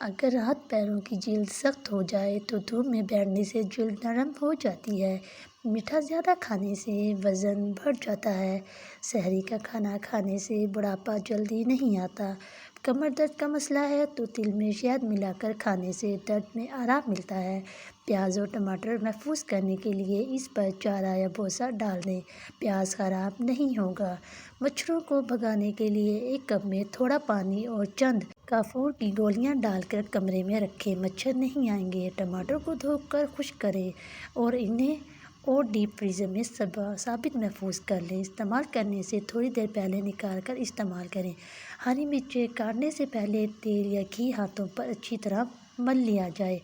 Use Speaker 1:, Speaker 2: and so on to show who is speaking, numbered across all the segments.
Speaker 1: اگر ہاتھ پیروں کی جلد سخت ہو جائے تو دھوپ میں بیٹھنے سے جلد نرم ہو جاتی ہے۔ میٹھا زیادہ کھانے سے وزن بڑھ جاتا ہے۔ سحری کا کھانا کھانے سے بڑھاپا جلدی نہیں آتا۔ کمر درد کا مسئلہ ہے تو تل میں شہد ملا کر کھانے سے درد میں آرام ملتا ہے۔ پیاز اور ٹماٹر محفوظ کرنے کے لیے اس پر چارہ یا بھوسا ڈال دیں۔ پیاز خراب نہیں ہوگا۔ مچھروں کو بھگانے کے لیے ایک کپ میں تھوڑا پانی اور چند کافور کی گولیاں ڈال کر کمرے میں رکھیں، مچھر نہیں آئیں گے۔ ٹماٹر کو دھو کر خشک کریں اور انہیں ڈیپ فریزر میں ثابت محفوظ کر لیں۔ استعمال کرنے سے تھوڑی دیر پہلے نکال کر استعمال کریں۔ ہری مرچیں کاٹنے سے پہلے تیل یا گھی ہاتھوں پر اچھی طرح مل لیا جائے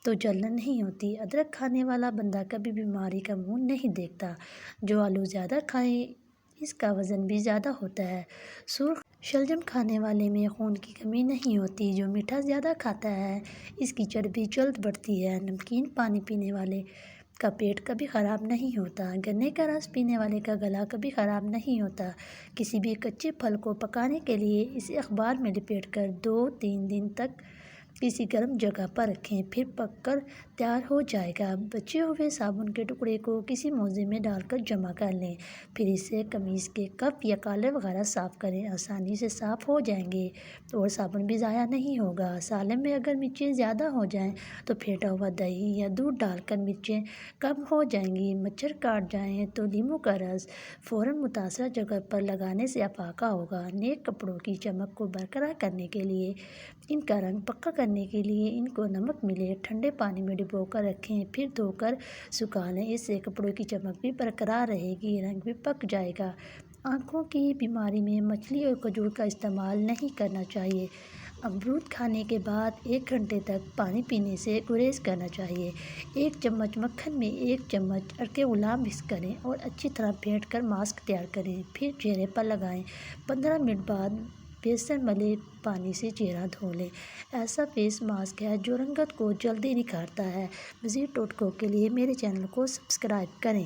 Speaker 1: تو جلن نہیں ہوتی۔ ادرک کھانے والا بندہ کبھی بیماری کا منہ نہیں دیکھتا۔ جو آلو زیادہ کھائے اس کا وزن بھی زیادہ ہوتا ہے۔ سرخ شلجم کھانے والے میں خون کی کمی نہیں ہوتی۔ جو میٹھا زیادہ کھاتا ہے اس کی چربی جلد بڑھتی ہے۔ نمکین پانی پینے والے کا پیٹ کبھی خراب نہیں ہوتا۔ گنے کا رس پینے والے کا گلا کبھی خراب نہیں ہوتا۔ کسی بھی کچے پھل کو پکانے کے لیے اسے اخبار میں لپیٹ کر 2-3 دن تک کسی گرم جگہ پر رکھیں، پھر پک کر تیار ہو جائے گا۔ بچے ہوئے صابن کے ٹکڑے کو کسی موزے میں ڈال کر جمع کر لیں، پھر اسے قمیض کے کف یا کالر وغیرہ صاف کریں، آسانی سے صاف ہو جائیں گے اور صابن بھی ضائع نہیں ہوگا۔ سالن میں اگر مرچیں زیادہ ہو جائیں تو پھیٹا ہوا دہی یا دودھ ڈال کر مرچیں کم ہو جائیں گی۔ مچھر کاٹ جائیں تو لیموں کا رس فوراً متاثرہ جگہ پر لگانے سے افاقہ ہوگا۔ نیک کپڑوں کی چمک کو برقرار کرنے کے لیے ان کا رنگ پکا کرنے کے لیے ان کو نمک ملے ٹھنڈے پانی میں ڈبو کر رکھیں، پھر دھو کر سکھا لیں۔ اس سے کپڑوں کی چمک بھی برقرار رہے گی، رنگ بھی پک جائے گا۔ آنکھوں کی بیماری میں مچھلی اور کھجور کا استعمال نہیں کرنا چاہیے۔ امرود کھانے کے بعد 1 گھنٹے تک پانی پینے سے گریز کرنا چاہیے۔ 1 چمچ مکھن میں 1 چمچ عرق غلام مکس کریں اور اچھی طرح پھینٹ کر ماسک تیار کریں، پھر چہرے پر لگائیں۔ 15 منٹ بعد بیسن ملے پانی سے چہرہ دھو لیں۔ ایسا فیس ماسک ہے جو رنگت کو جلدی نکھارتا ہے۔ مزید ٹوٹکوں کے لیے میرے چینل کو سبسکرائب کریں۔